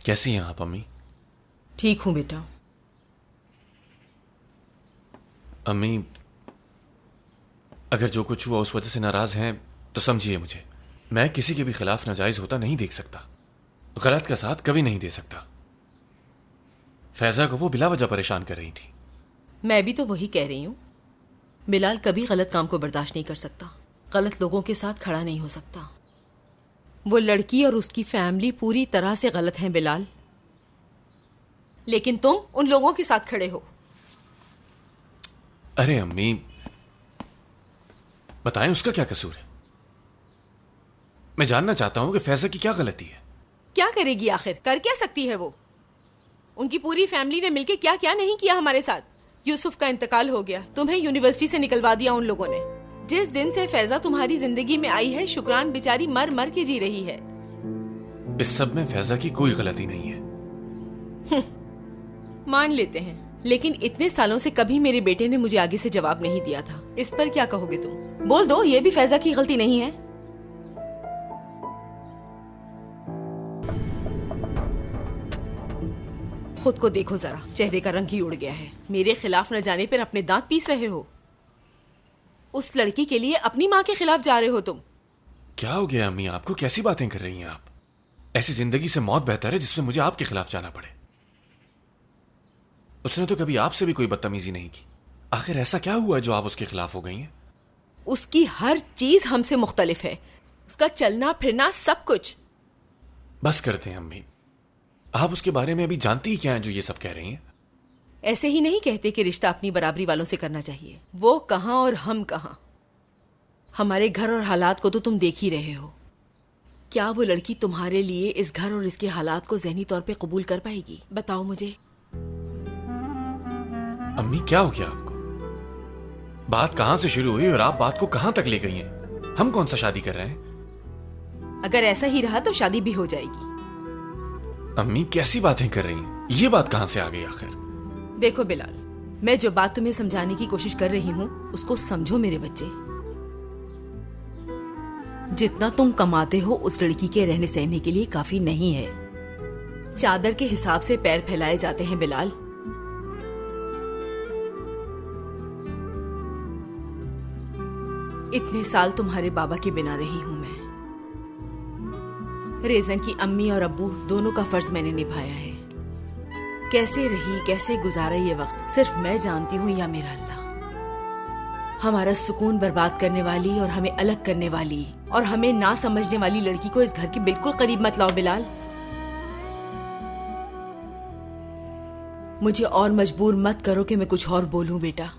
कैसी हैं आप अम्मी? ठीक हूं बेटा। अम्मी, अगर जो कुछ हुआ उस वजह से नाराज हैं तो समझिए मुझे। मैं किसी के भी खिलाफ नाजायज होता नहीं देख सकता, गलत का साथ कभी नहीं दे सकता। फैजा को वो बिला वजह परेशान कर रही थी। मैं भी तो वही कह रही हूं। बिलाल कभी गलत काम को बर्दाश्त नहीं कर सकता, गलत लोगों के साथ खड़ा नहीं हो सकता। वो लड़की और उसकी फैमिली पूरी तरह से गलत हैं बिलाल, लेकिन तुम उन लोगों के साथ खड़े हो। अरे अम्मी, बताएं उसका क्या कसूर है? मैं जानना चाहता हूं कि फैजा की क्या गलती है। क्या करेगी आखिर? कर क्या सकती है वो? उनकी पूरी फैमिली ने मिलकर क्या क्या नहीं किया हमारे साथ। यूसुफ का इंतकाल हो गया, तुम्हें यूनिवर्सिटी से निकलवा दिया उन लोगों ने। जिस दिन से फैजा तुम्हारी जिंदगी में आई है, शुक्रान बेचारी मर मर के जी रही है। इस सब में फैजा की कोई गलती नहीं है। मान लेते हैं, लेकिन इतने सालों से कभी मेरे बेटे ने मुझे आगे से जवाब नहीं दिया था। इस पर क्या कहोगे तुम? बोल दो ये भी फैजा की गलती नहीं है। खुद को देखो जरा, चेहरे का रंग ही उड़ गया है। मेरे खिलाफ न जाने पर अपने दांत पीस रहे हो। उस लड़की के लिए अपनी माँ के खिलाफ जा रहे हो तुम। क्या हो गया अम्मी, आपको कैसी बातें कर रही हैं आप? ऐसी जिंदगी से मौत बेहतर है जिसमें मुझे आपके खिलाफ जाना पड़े। उसने तो कभी आपसे भी कोई बदतमीजी नहीं की। आखिर ऐसा क्या हुआ जो आप उसके खिलाफ हो गई हैं? उसकी हर चीज हमसे मुख्तलिफ है, उसका चलना फिरना सब कुछ। बस करते हैं अम्मी, आप उसके बारे में अभी जानती ही क्या है जो ये सब कह रही हैं? ऐसे ही नहीं कहते कि रिश्ता अपनी बराबरी वालों से करना चाहिए। वो कहां और हम कहां। हमारे घर और हालात को तो तुम देख ही रहे हो। क्या वो लड़की तुम्हारे लिए इस घर और इसके हालात को ज़हनी तौर पे कबूल कर पाएगी? बताओ मुझे। अम्मी, क्या हो गया आपको? बात कहां से शुरू हुई और आप बात को कहां तक ले गई हैं? हम कौन सा शादी कर रहे हैं? अगर ऐसा ही रहा तो शादी भी हो जाएगी। अम्मी, कैसी बातें कर रही हैं? ये बात कहां से आ गई आखिर? देखो बिलाल, मैं जो बात तुम्हें समझाने की कोशिश कर रही हूँ उसको समझो मेरे बच्चे। जितना तुम कमाते हो उस लड़की के रहने सहने के लिए काफी नहीं है। चादर के हिसाब से पैर फैलाए जाते हैं बिलाल। इतने साल तुम्हारे बाबा के बिना रही हूं मैं। रेजन की अम्मी और अब्बू दोनों का फर्ज मैंने निभाया है। कैसे रही, कैसे गुजारा ये वक्त, सिर्फ मैं जानती हूँ या मेरा अल्लाह। हमारा सुकून बर्बाद करने वाली और हमें अलग करने वाली और हमें ना समझने वाली लड़की को इस घर के बिल्कुल करीब मत लाओ बिलाल। मुझे और मजबूर मत करो कि मैं कुछ और बोलूं बेटा।